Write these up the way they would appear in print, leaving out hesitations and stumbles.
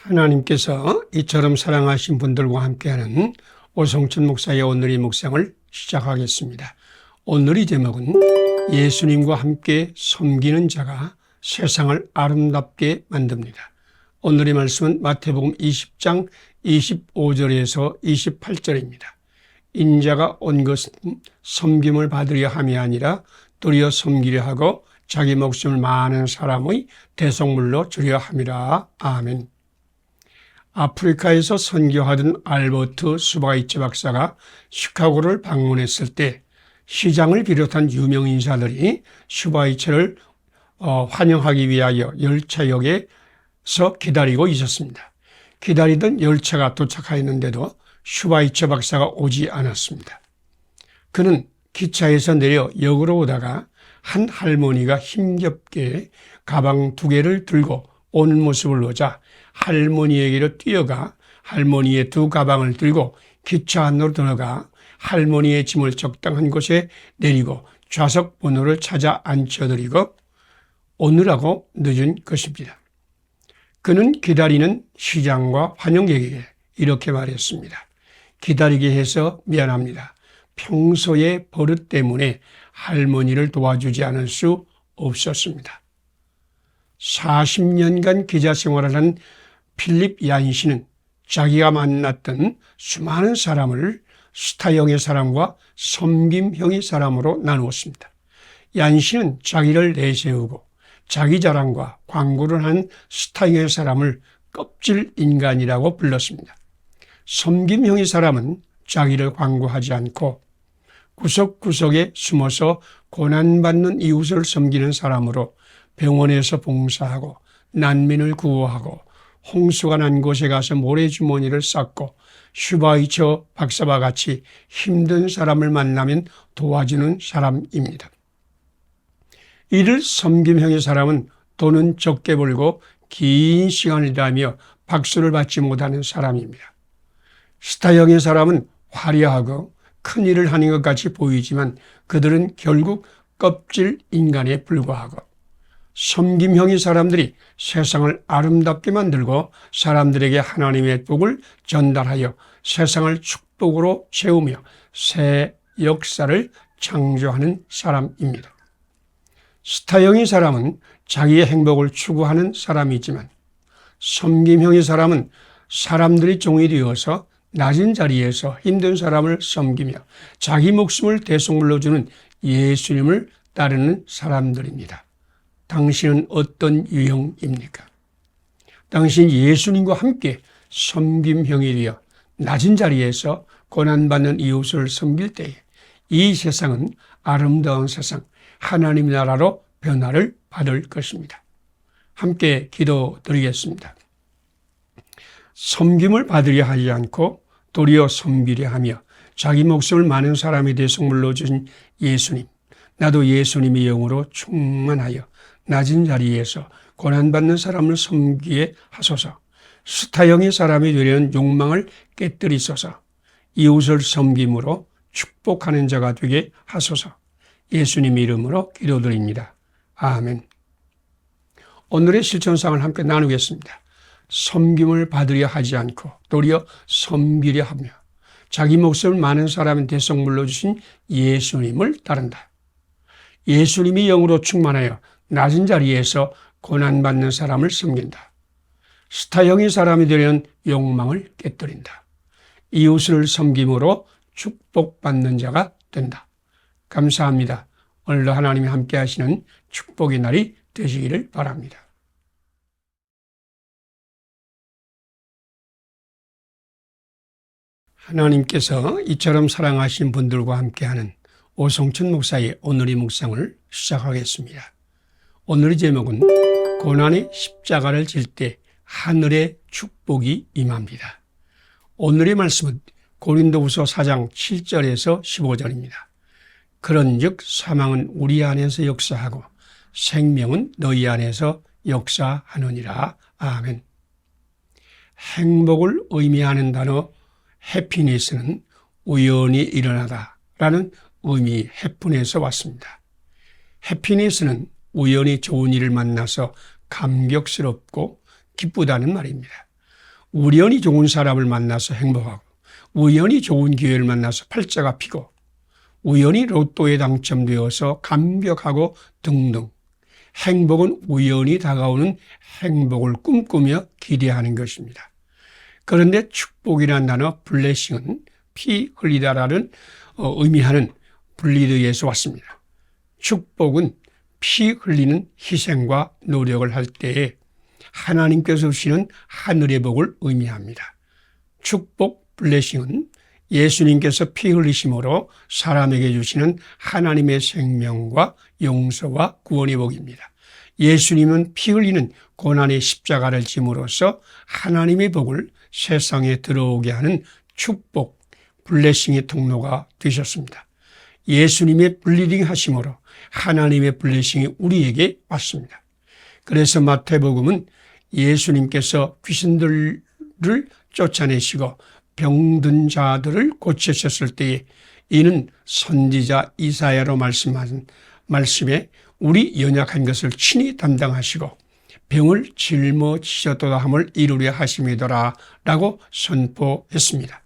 하나님께서 이처럼 사랑하신 분들과 함께하는 오성춘 목사의 오늘의 묵상을 시작하겠습니다. 오늘의 제목은 예수님과 함께 섬기는 자가 세상을 아름답게 만듭니다. 오늘의 말씀은 마태복음 20장 25절에서 28절입니다. 인자가 온 것은 섬김을 받으려 함이 아니라 도리어 섬기려 하고 자기 목숨을 많은 사람의 대속물로 주려 함이라. 아멘. 아프리카에서 선교하던 알버트 수바이처 박사가 시카고를 방문했을 때 시장을 비롯한 유명 인사들이 슈바이처를 환영하기 위하여 열차역에서 기다리고 있었습니다. 기다리던 열차가 도착하였는데도 슈바이처 박사가 오지 않았습니다. 그는 기차에서 내려 역으로 오다가 한 할머니가 힘겹게 가방 2개를 들고 오는 모습을 보자 할머니에게로 뛰어가 할머니의 2 가방을 들고 기차 안으로 들어가 할머니의 짐을 적당한 곳에 내리고 좌석 번호를 찾아 앉혀드리고 오느라고 늦은 것입니다. 그는 기다리는 시장과 환영객에게 이렇게 말했습니다. 기다리게 해서 미안합니다. 평소의 버릇 때문에 할머니를 도와주지 않을 수 없었습니다. 40년간 기자 생활을 한 필립 얀 씨는 자기가 만났던 수많은 사람을 스타형의 사람과 섬김형의 사람으로 나누었습니다. 얀 씨는 자기를 내세우고 자기 자랑과 광고를 하는 스타형의 사람을 껍질 인간이라고 불렀습니다. 섬김형의 사람은 자기를 광고하지 않고 구석구석에 숨어서 고난받는 이웃을 섬기는 사람으로 병원에서 봉사하고 난민을 구호하고 홍수가 난 곳에 가서 모래주머니를 쌓고 슈바이처 박사와 같이 힘든 사람을 만나면 도와주는 사람입니다. 이를 섬김형의 사람은 돈은 적게 벌고 긴 시간을 일하며 박수를 받지 못하는 사람입니다. 스타형의 사람은 화려하고 큰 일을 하는 것 같이 보이지만 그들은 결국 껍질 인간에 불과하고 섬김형의 사람들이 세상을 아름답게 만들고 사람들에게 하나님의 복을 전달하여 세상을 축복으로 채우며 새 역사를 창조하는 사람입니다. 스타형의 사람은 자기의 행복을 추구하는 사람이지만 섬김형의 사람은 사람들이 종이 되어서 낮은 자리에서 힘든 사람을 섬기며 자기 목숨을 대속물로 주는 예수님을 따르는 사람들입니다. 당신은 어떤 유형입니까? 당신 예수님과 함께 섬김형이 되어 낮은 자리에서 고난받는 이웃을 섬길 때에 이 세상은 아름다운 세상, 하나님의 나라로 변화를 받을 것입니다. 함께 기도드리겠습니다. 섬김을 받으려 하지 않고 도리어 섬기려 하며 자기 목숨을 많은 사람의 대속물로 주신 예수님, 나도 예수님의 영으로 충만하여 낮은 자리에서 고난받는 사람을 섬기게 하소서. 스타형의 사람이 되려는 욕망을 깨뜨리소서. 이웃을 섬김으로 축복하는 자가 되게 하소서. 예수님 이름으로 기도드립니다. 아멘. 오늘의 실천상을 함께 나누겠습니다. 섬김을 받으려 하지 않고 도리어 섬기려 하며 자기 목숨을 많은 사람의 대속물로 주신 예수님을 따른다. 예수님이 영으로 충만하여 낮은 자리에서 고난받는 사람을 섬긴다. 스타형의 사람이 되려는 욕망을 깨뜨린다. 이웃을 섬김으로 축복받는 자가 된다. 감사합니다. 오늘도 하나님이 함께 하시는 축복의 날이 되시기를 바랍니다. 하나님께서 이처럼 사랑하신 분들과 함께하는 오성춘 목사의 오늘의 묵상을 시작하겠습니다. 오늘의 제목은 고난의 십자가를 질 때 하늘의 축복이 임합니다. 오늘의 말씀은 고린도후서 4장 7절에서 15절입니다. 그런즉 사망은 우리 안에서 역사하고 생명은 너희 안에서 역사하느니라. 아멘. 행복을 의미하는 단어 해피니스는 우연히 일어나다라는 의미 해픈에서 왔습니다. 해피니스는 우연히 좋은 일을 만나서 감격스럽고 기쁘다는 말입니다. 우연히 좋은 사람을 만나서 행복하고, 우연히 좋은 기회를 만나서 팔자가 피고, 우연히 로또에 당첨되어서 감격하고 등등. 행복은 우연히 다가오는 행복을 꿈꾸며 기대하는 것입니다. 그런데 축복이라는 단어 블레싱은 피 흘리다라는 의미하는 블리드에서 왔습니다. 축복은 피 흘리는 희생과 노력을 할 때에 하나님께서 주시는 하늘의 복을 의미합니다. 축복 블레싱은 예수님께서 피 흘리심으로 사람에게 주시는 하나님의 생명과 용서와 구원의 복입니다. 예수님은 피 흘리는 고난의 십자가를 짐으로써 하나님의 복을 세상에 들어오게 하는 축복, 블레싱의 통로가 되셨습니다. 예수님의 블리딩 하심으로 하나님의 블레싱이 우리에게 왔습니다. 그래서 마태복음은 예수님께서 귀신들을 쫓아내시고 병든 자들을 고치셨을 때에 이는 선지자 이사야로 말씀한 말씀에 우리 연약한 것을 친히 담당하시고 병을 짊어지셨도다 함을 이루려 하심이더라 라고 선포했습니다.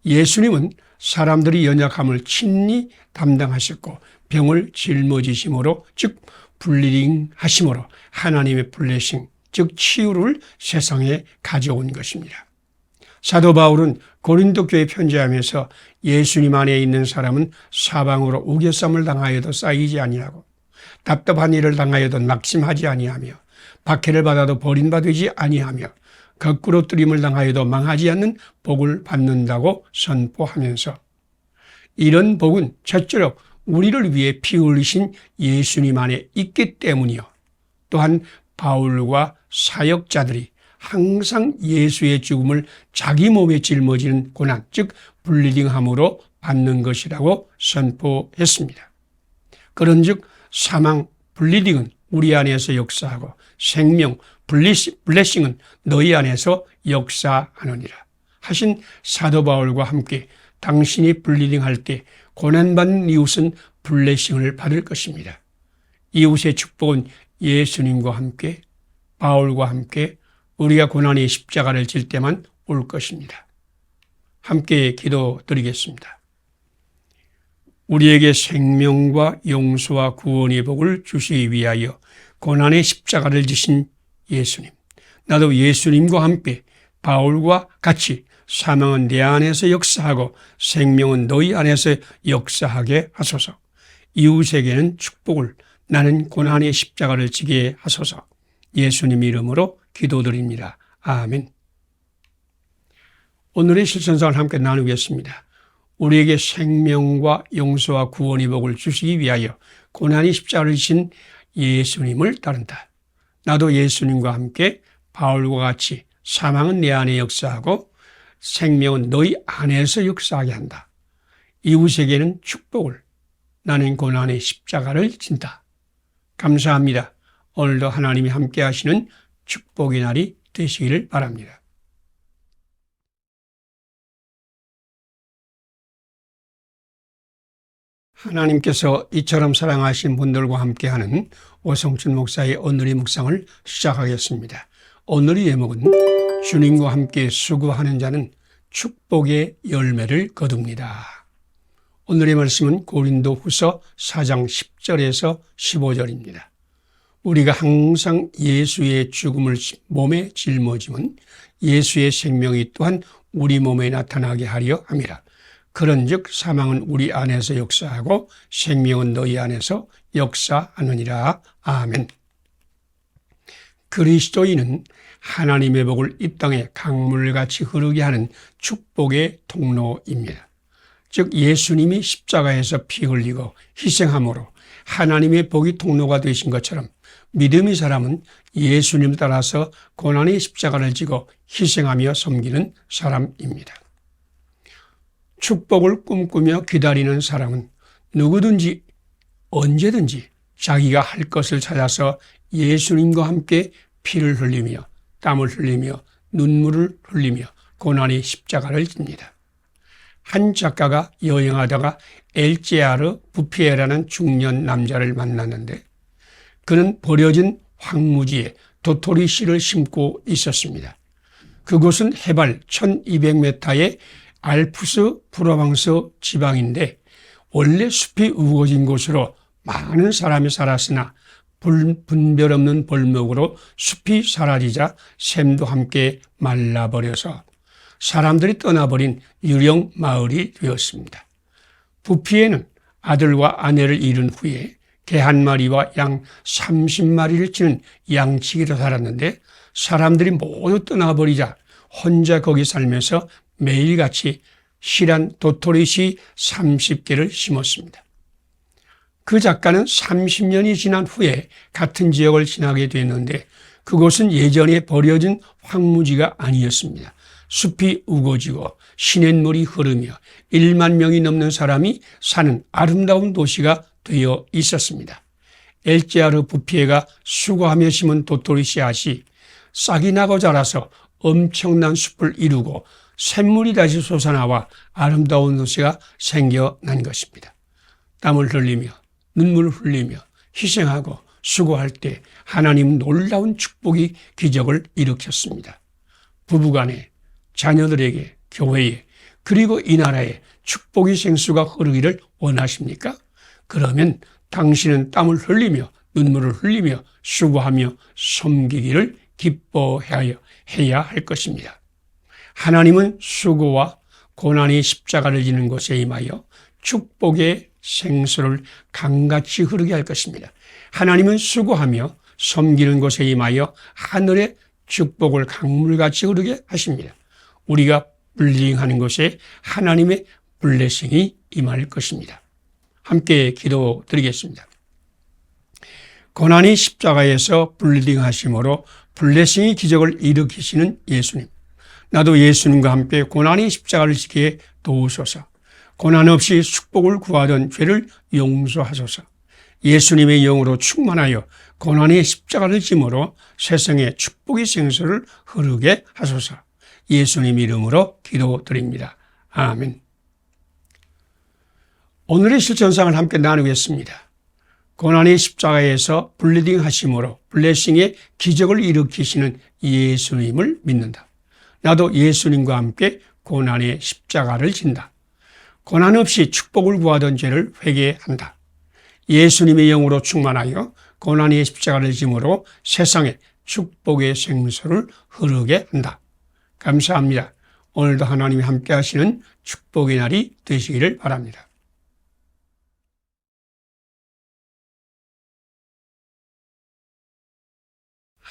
예수님은 사람들이 연약함을 친히 담당하셨고 병을 짊어지심으로 즉 블리딩 하심으로 하나님의 블레싱 즉 치유를 세상에 가져온 것입니다. 사도 바울은 고린도 교회 편지하면서 예수님 안에 있는 사람은 사방으로 우겨쌈을 당하여도 쌓이지 아니하고 답답한 일을 당하여도 낙심하지 아니하며 박해를 받아도 버림받지 아니하며 거꾸로 뜨림을 당하여도 망하지 않는 복을 받는다고 선포하면서 이런 복은 첫째로 우리를 위해 피 흘리신 예수님 안에 있기 때문이요. 또한 바울과 사역자들이 항상 예수의 죽음을 자기 몸에 짊어지는 고난, 즉 블리딩함으로 받는 것이라고 선포했습니다. 그런즉 사망, 블리딩은 우리 안에서 역사하고 생명, 블레싱은 너희 안에서 역사하느니라 하신 사도 바울과 함께 당신이 블리딩할 때 고난받는 이웃은 블레싱을 받을 것입니다. 이웃의 축복은 예수님과 함께 바울과 함께 우리가 고난의 십자가를 질 때만 올 것입니다. 함께 기도드리겠습니다. 우리에게 생명과 용서와 구원의 복을 주시기 위하여 고난의 십자가를 지신 예수님, 나도 예수님과 함께 바울과 같이 사망은 내 안에서 역사하고 생명은 너희 안에서 역사하게 하소서. 이웃에게는 축복을, 나는 고난의 십자가를 지게 하소서. 예수님 이름으로 기도드립니다. 아멘. 오늘의 실천상을 함께 나누겠습니다. 우리에게 생명과 용서와 구원의 복을 주시기 위하여 고난의 십자가를 지신 예수님을 따른다. 나도 예수님과 함께 바울과 같이 사망은 내 안에 역사하고 생명은 너희 안에서 역사하게 한다. 이웃에게는 축복을, 나는 고난의 십자가를 진다. 감사합니다. 오늘도 하나님이 함께 하시는 축복의 날이 되시기를 바랍니다. 하나님께서 이처럼 사랑하신 분들과 함께하는 오성춘 목사의 오늘의 묵상을 시작하겠습니다. 오늘의 제목은 주님과 함께 수고하는 자는 축복의 열매를 거둡니다. 오늘의 말씀은 고린도후서 4장 10절에서 15절입니다. 우리가 항상 예수의 죽음을 몸에 짊어지면 예수의 생명이 또한 우리 몸에 나타나게 하려 함이라. 그런즉 사망은 우리 안에서 역사하고 생명은 너희 안에서 역사하느니라. 아멘. 그리스도인은 하나님의 복을 이 땅에 강물같이 흐르게 하는 축복의 통로입니다. 즉 예수님이 십자가에서 피 흘리고 희생함으로 하나님의 복이 통로가 되신 것처럼 믿음의 사람은 예수님을 따라서 고난의 십자가를 지고 희생하며 섬기는 사람입니다. 축복을 꿈꾸며 기다리는 사람은 누구든지 언제든지 자기가 할 것을 찾아서 예수님과 함께 피를 흘리며 땀을 흘리며 눈물을 흘리며 고난의 십자가를 집니다. 한 작가가 여행하다가 엘제아르 부피에라는 중년 남자를 만났는데 그는 버려진 황무지에 도토리 씨를 심고 있었습니다. 그곳은 해발 1200m의 알프스 프로방스 지방인데 원래 숲이 우거진 곳으로 많은 사람이 살았으나 분별 없는 벌목으로 숲이 사라지자 샘도 함께 말라버려서 사람들이 떠나버린 유령 마을이 되었습니다. 부피에는 아들과 아내를 잃은 후에 개 한 마리와 양 30마리를 치는 양치기로 살았는데 사람들이 모두 떠나버리자 혼자 거기 살면서 매일같이 실한 도토리씨 30개를 심었습니다. 그 작가는 30년이 지난 후에 같은 지역을 지나게 됐는데 그곳은 예전에 버려진 황무지가 아니었습니다. 숲이 우거지고 시냇물이 흐르며 1만 명이 넘는 사람이 사는 아름다운 도시가 되어 있었습니다. 엘제아르 부피에가 수고하며 심은 도토리 씨앗이 싹이 나고 자라서 엄청난 숲을 이루고 샘물이 다시 솟아나와 아름다운 도시가 생겨난 것입니다. 땀을 흘리며 눈물을 흘리며 희생하고 수고할 때 하나님은 놀라운 축복이 기적을 일으켰습니다. 부부간에 자녀들에게 교회에 그리고 이 나라에 축복의 생수가 흐르기를 원하십니까? 그러면 당신은 땀을 흘리며 눈물을 흘리며 수고하며 섬기기를 기뻐해야 할 것입니다. 하나님은 수고와 고난의 십자가를 지는 것에 임하여 축복의 생수를 강같이 흐르게 할 것입니다. 하나님은 수고하며 섬기는 것에 임하여 하늘의 축복을 강물같이 흐르게 하십니다. 우리가 블링하는 것에 하나님의 블레싱이 임할 것입니다. 함께 기도드리겠습니다. 고난이 십자가에서 블링하심으로 블레싱의 기적을 일으키시는 예수님. 나도 예수님과 함께 고난의 십자가를 지키게 도우소서. 고난 없이 축복을 구하던 죄를 용서하소서. 예수님의 영으로 충만하여 고난의 십자가를 짐으로 세상에 축복의 생수를 흐르게 하소서. 예수님 이름으로 기도드립니다. 아멘. 오늘의 실천상을 함께 나누겠습니다. 고난의 십자가에서 블리딩 하심으로 블레싱의 기적을 일으키시는 예수님을 믿는다. 나도 예수님과 함께 고난의 십자가를 진다. 고난 없이 축복을 구하던 죄를 회개한다. 예수님의 영으로 충만하여 고난의 십자가를 짐으로 세상에 축복의 생수를 흐르게 한다. 감사합니다. 오늘도 하나님이 함께 하시는 축복의 날이 되시기를 바랍니다.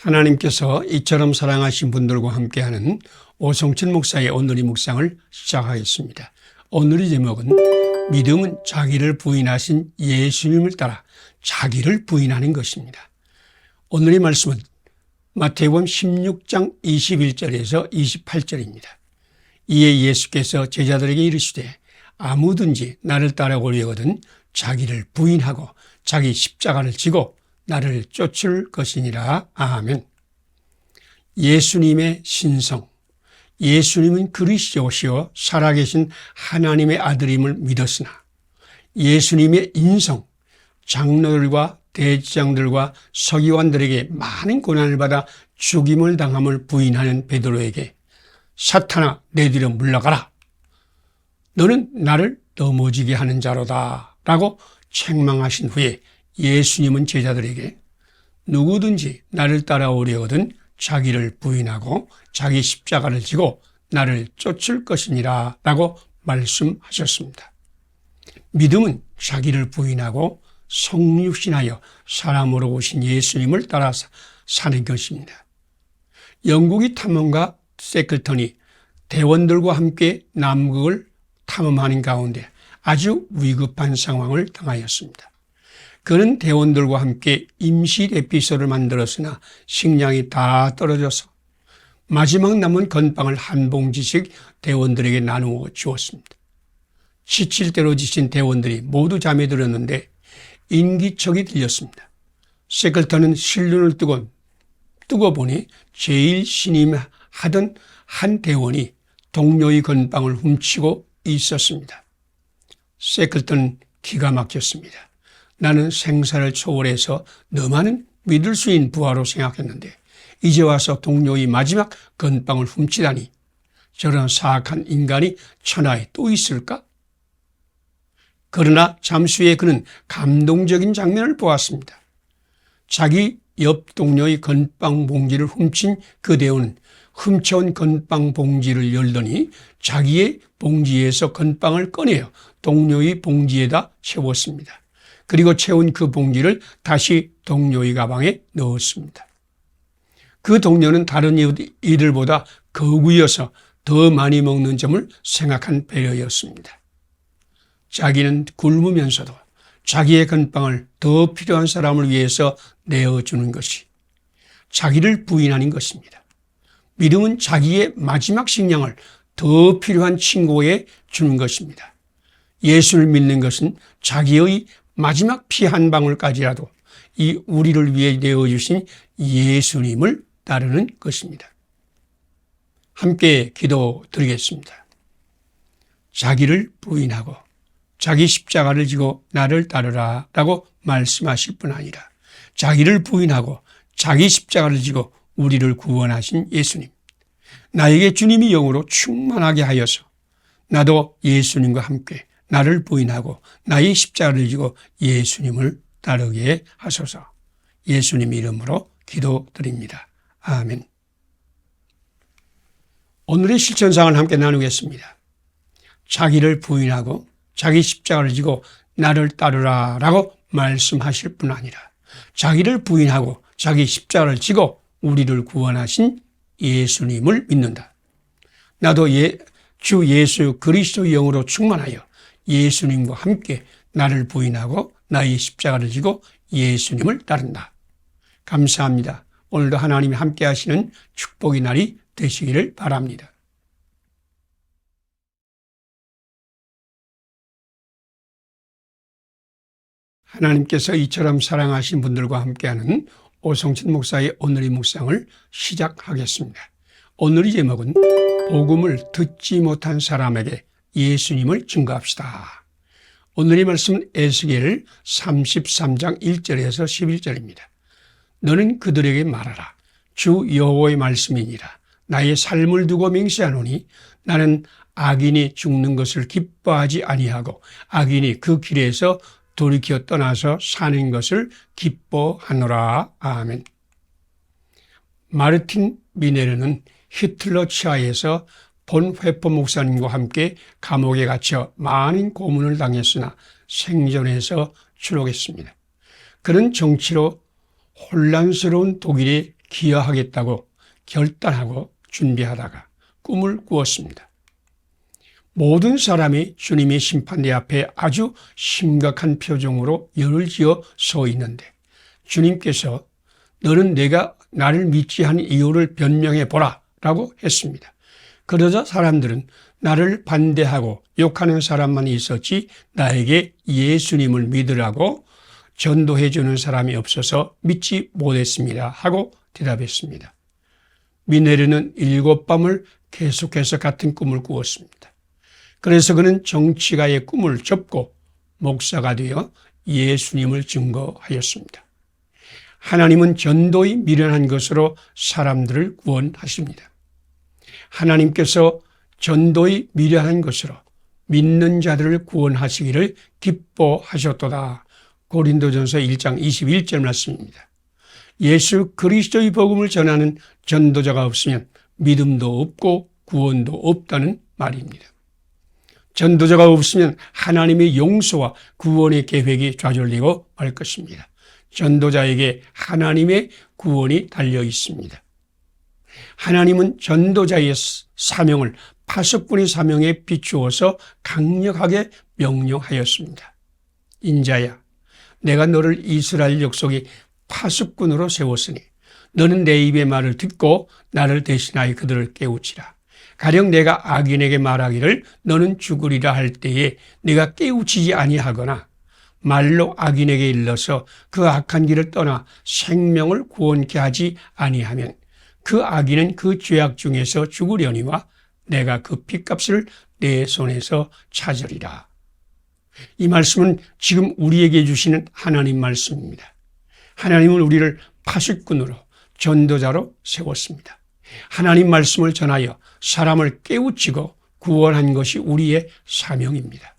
하나님께서 이처럼 사랑하신 분들과 함께하는 오성천 목사의 오늘의 묵상을 시작하겠습니다. 오늘의 제목은 믿음은 자기를 부인하신 예수님을 따라 자기를 부인하는 것입니다. 오늘의 말씀은 마태복음 16장 21절에서 28절입니다. 이에 예수께서 제자들에게 이르시되 아무든지 나를 따라오려거든 자기를 부인하고 자기 십자가를 지고 나를 쫓을 것이니라. 아멘. 예수님의 신성, 예수님은 그리스도시요 살아계신 하나님의 아들임을 믿었으나 예수님의 인성, 장로들과 대제장들과 서기관들에게 많은 고난을 받아 죽임을 당함을 부인하는 베드로에게 사탄아 내 뒤로 물러가라. 너는 나를 넘어지게 하는 자로다 라고 책망하신 후에 예수님은 제자들에게 누구든지 나를 따라오려거든 자기를 부인하고 자기 십자가를 지고 나를 쫓을 것이니라 라고 말씀하셨습니다. 믿음은 자기를 부인하고 성육신하여 사람으로 오신 예수님을 따라 사는 것입니다. 영국의 탐험가 세클턴이 대원들과 함께 남극을 탐험하는 가운데 아주 위급한 상황을 당하였습니다. 그는 대원들과 함께 임시 대피소를 만들었으나 식량이 다 떨어져서 마지막 남은 건빵을 한 봉지씩 대원들에게 나누어 주었습니다. 지칠 대로 지친 대원들이 모두 잠에 들었는데 인기척이 들렸습니다. 세클턴은 실눈을 뜨고 보니 제일 신임하던 한 대원이 동료의 건빵을 훔치고 있었습니다. 세클턴은 기가 막혔습니다. 나는 생사를 초월해서 너만은 믿을 수 있는 부하로 생각했는데 이제 와서 동료의 마지막 건빵을 훔치다니 저런 사악한 인간이 천하에 또 있을까? 그러나 잠시 후에 그는 감동적인 장면을 보았습니다. 자기 옆 동료의 건빵 봉지를 훔친 그 대원은 훔쳐온 건빵 봉지를 열더니 자기의 봉지에서 건빵을 꺼내어 동료의 봉지에다 채웠습니다. 그리고 채운 그 봉지를 다시 동료의 가방에 넣었습니다. 그 동료는 다른 이들보다 거구여서 더 많이 먹는 점을 생각한 배려였습니다. 자기는 굶으면서도 자기의 건빵을 더 필요한 사람을 위해서 내어주는 것이 자기를 부인하는 것입니다. 믿음은 자기의 마지막 식량을 더 필요한 친구에 주는 것입니다. 예수를 믿는 것은 자기의 마지막 피 한 방울까지라도 이 우리를 위해 내어주신 예수님을 따르는 것입니다. 함께 기도드리겠습니다. 자기를 부인하고 자기 십자가를 지고 나를 따르라 라고 말씀하실 뿐 아니라 자기를 부인하고 자기 십자가를 지고 우리를 구원하신 예수님, 나에게 주님이 영으로 충만하게 하여서 나도 예수님과 함께 나를 부인하고 나의 십자가를 지고 예수님을 따르게 하소서. 예수님 이름으로 기도드립니다. 아멘. 오늘의 실천사항을 함께 나누겠습니다. 자기를 부인하고 자기 십자가를 지고 나를 따르라 라고 말씀하실 뿐 아니라 자기를 부인하고 자기 십자가를 지고 우리를 구원하신 예수님을 믿는다. 나도 주 예수 그리스도의 영으로 충만하여 예수님과 함께 나를 부인하고 나의 십자가를 지고 예수님을 따른다. 감사합니다. 오늘도 하나님이 함께 하시는 축복의 날이 되시기를 바랍니다. 하나님께서 이처럼 사랑하신 분들과 함께하는 오성진 목사의 오늘의 묵상을 시작하겠습니다. 오늘의 제목은 복음을 듣지 못한 사람에게 예수님을 증거합시다. 오늘의 말씀은 에스겔 33장 1절에서 11절입니다. 너는 그들에게 말하라. 주 여호와의 말씀이니라. 나의 삶을 두고 맹세하노니 나는 악인이 죽는 것을 기뻐하지 아니하고 악인이 그 길에서 돌이켜 떠나서 사는 것을 기뻐하노라. 아멘. 마르틴 미네르는 히틀러 치하에서 본 회포 목사님과 함께 감옥에 갇혀 많은 고문을 당했으나 생존해서 출옥했습니다. 그는 정치로 혼란스러운 독일에 기여하겠다고 결단하고 준비하다가 꿈을 꾸었습니다. 모든 사람이 주님의 심판대 앞에 아주 심각한 표정으로 열을 지어 서 있는데 주님께서 너는 내가 나를 믿지 않은 이유를 변명해 보라 라고 했습니다. 그러자 사람들은 나를 반대하고 욕하는 사람만 있었지 나에게 예수님을 믿으라고 전도해 주는 사람이 없어서 믿지 못했습니다 하고 대답했습니다. 미네르는 7밤을 계속해서 같은 꿈을 꾸었습니다. 그래서 그는 정치가의 꿈을 접고 목사가 되어 예수님을 증거하였습니다. 하나님은 전도의 미련한 것으로 사람들을 구원하십니다. 하나님께서 전도의 미련한 것으로 믿는 자들을 구원하시기를 기뻐하셨도다. 고린도전서 1장 21절 말씀입니다. 예수 그리스도의 복음을 전하는 전도자가 없으면 믿음도 없고 구원도 없다는 말입니다. 전도자가 없으면 하나님의 용서와 구원의 계획이 좌절되고 말 것입니다. 전도자에게 하나님의 구원이 달려 있습니다. 하나님은 전도자의 사명을 파수꾼의 사명에 비추어서 강력하게 명령하였습니다. 인자야, 내가 너를 이스라엘 족속의 파수꾼으로 세웠으니 너는 내 입의 말을 듣고 나를 대신하여 그들을 깨우치라. 가령 내가 악인에게 말하기를 너는 죽으리라 할 때에 내가 깨우치지 아니하거나 말로 악인에게 일러서 그 악한 길을 떠나 생명을 구원케 하지 아니하면 그 악인은 그 죄악 중에서 죽으려니와 내가 그 핏값을 내 손에서 찾으리라. 이 말씀은 지금 우리에게 주시는 하나님 말씀입니다. 하나님은 우리를 파수꾼으로 전도자로 세웠습니다. 하나님 말씀을 전하여 사람을 깨우치고 구원한 것이 우리의 사명입니다.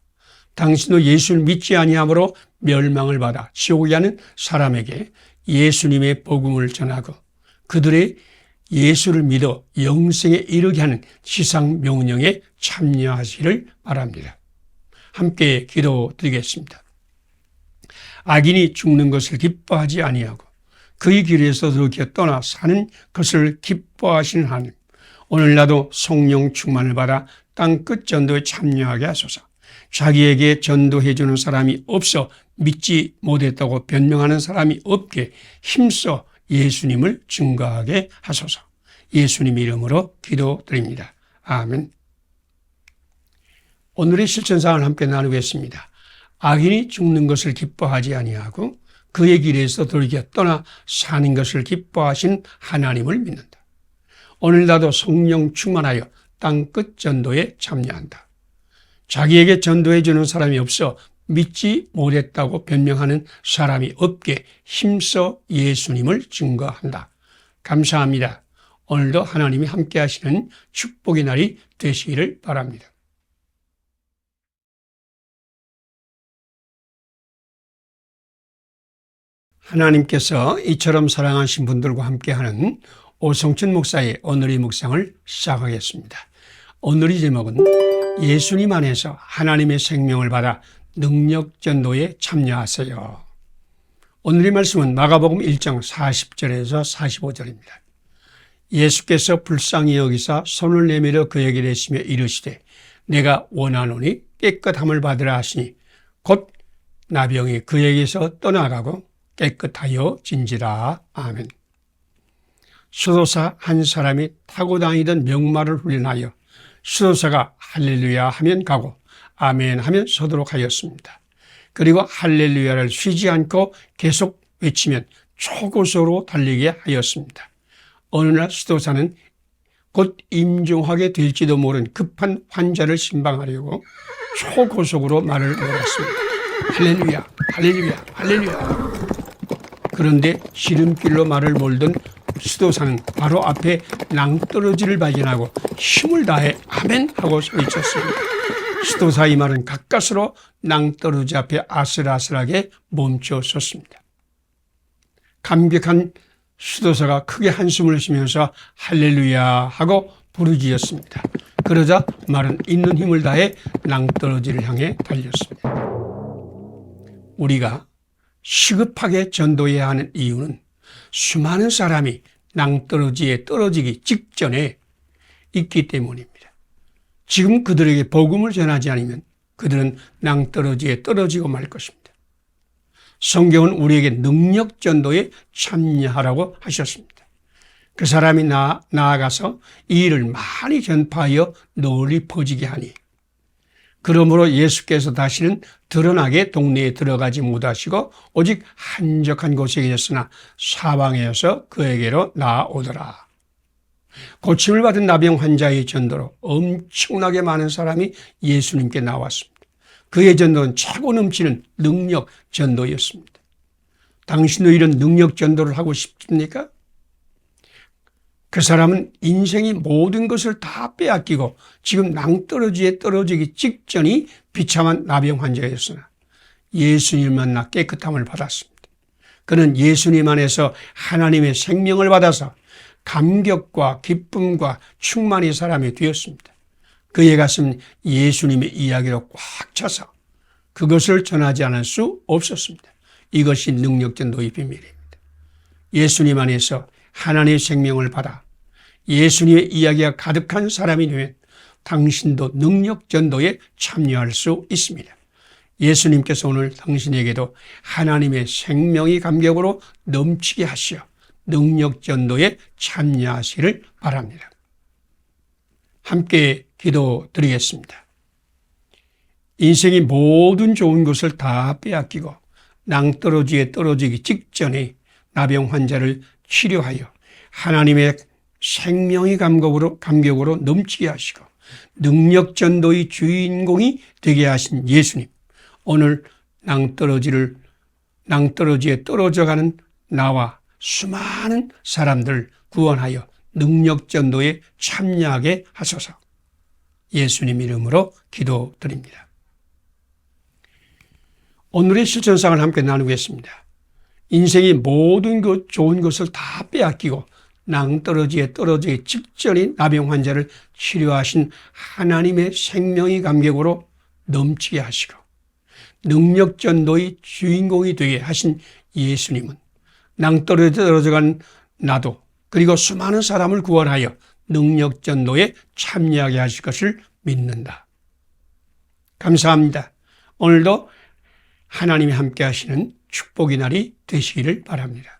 당신도 예수를 믿지 아니함으로 멸망을 받아 지옥에 가는 사람에게 예수님의 복음을 전하고 그들의 예수를 믿어 영생에 이르게 하는 지상 명령에 참여하시기를 바랍니다. 함께 기도드리겠습니다. 악인이 죽는 것을 기뻐하지 아니하고 그의 길에서 그렇게 떠나 사는 것을 기뻐하시는 하나님, 오늘 나도 성령 충만을 받아 땅끝 전도에 참여하게 하소서. 자기에게 전도해 주는 사람이 없어 믿지 못했다고 변명하는 사람이 없게 힘써 예수님을 증거하게 하소서. 예수님 이름으로 기도드립니다. 아멘. 오늘의 실천사항을 함께 나누겠습니다. 악인이 죽는 것을 기뻐하지 아니하고 그의 길에서 돌이켜 떠나 사는 것을 기뻐하신 하나님을 믿는다. 오늘 나도 성령 충만하여 땅끝 전도에 참여한다. 자기에게 전도해 주는 사람이 없어 믿지 못했다고 변명하는 사람이 없게 힘써 예수님을 증거한다. 감사합니다. 오늘도 하나님이 함께 하시는 축복의 날이 되시기를 바랍니다. 하나님께서 이처럼 사랑하신 분들과 함께하는 오성춘 목사의 오늘의 묵상을 시작하겠습니다. 오늘의 제목은 예수님 안에서 하나님의 생명을 받아 능력 전도에 참여하세요. 오늘의 말씀은 마가복음 1장 40절에서 45절입니다. 예수께서 불쌍히 여기사 손을 내밀어 그에게 대시며 이르시되 내가 원하노니 깨끗함을 받으라 하시니 곧 나병이 그에게서 떠나가고 깨끗하여 진지라. 아멘. 수도사 한 사람이 타고 다니던 명마를 훈련하여 수도사가 할렐루야 하면 가고 아멘 하면 서도록 하였습니다. 그리고 할렐루야를 쉬지 않고 계속 외치면 초고속으로 달리게 하였습니다. 어느 날 수도사는 곧 임종하게 될지도 모른 급한 환자를 신방하려고 초고속으로 말을 몰았습니다. 할렐루야, 할렐루야, 할렐루야. 그런데 지름길로 말을 몰던 수도사는 바로 앞에 낭떠러지를 발견하고 힘을 다해 아멘 하고 소리쳤습니다. 수도사의 말은 가까스로 낭떠러지 앞에 아슬아슬하게 멈춰 섰습니다. 감격한 수도사가 크게 한숨을 쉬면서 할렐루야 하고 부르짖었습니다. 그러자 말은 있는 힘을 다해 낭떠러지를 향해 달렸습니다. 우리가 시급하게 전도해야 하는 이유는 수많은 사람이 낭떠러지에 떨어지기 직전에 있기 때문입니다. 지금 그들에게 복음을 전하지 않으면 그들은 낭떠러지에 떨어지고 말 것입니다. 성경은 우리에게 능력 전도에 참여하라고 하셨습니다. 그 사람이 나아가서 이 일을 많이 전파하여 널리 퍼지게 하니 그러므로 예수께서 다시는 드러나게 동네에 들어가지 못하시고 오직 한적한 곳에 계셨으나 사방에서 그에게로 나아오더라. 고침을 받은 나병 환자의 전도로 엄청나게 많은 사람이 예수님께 나왔습니다. 그의 전도는 차고 넘치는 능력 전도였습니다. 당신도 이런 능력 전도를 하고 싶습니까? 그 사람은 인생의 모든 것을 다 빼앗기고 지금 낭떠러지에 떨어지기 직전이 비참한 나병 환자였으나 예수님을 만나 깨끗함을 받았습니다. 그는 예수님 안에서 하나님의 생명을 받아서 감격과 기쁨과 충만의 사람이 되었습니다. 그의 가슴은 예수님의 이야기로 꽉 차서 그것을 전하지 않을 수 없었습니다. 이것이 능력전도의 비밀입니다. 예수님 안에서 하나님의 생명을 받아 예수님의 이야기가 가득한 사람이 되면 당신도 능력전도에 참여할 수 있습니다. 예수님께서 오늘 당신에게도 하나님의 생명의 감격으로 넘치게 하시어 능력전도에 참여하시기를 바랍니다. 함께 기도드리겠습니다. 인생의 모든 좋은 것을 다 빼앗기고 낭떠러지에 떨어지기 직전에 나병 환자를 치료하여 하나님의 생명의 감격으로 넘치게 하시고 능력전도의 주인공이 되게 하신 예수님, 오늘 낭떠러지에 떨어져가는 나와 수많은 사람들 구원하여 능력전도에 참여하게 하소서. 예수님 이름으로 기도드립니다. 오늘의 실천상을 함께 나누겠습니다. 인생이 모든 것 좋은 것을 다 빼앗기고 낭떠러지에 떨어지기 직전인 나병 환자를 치료하신 하나님의 생명의 감격으로 넘치게 하시고 능력전도의 주인공이 되게 하신 예수님은 낭떠러지에 떨어져간 나도 그리고 수많은 사람을 구원하여 능력전도에 참여하게 하실 것을 믿는다. 감사합니다. 오늘도 하나님이 함께 하시는 축복의 날이 되시기를 바랍니다.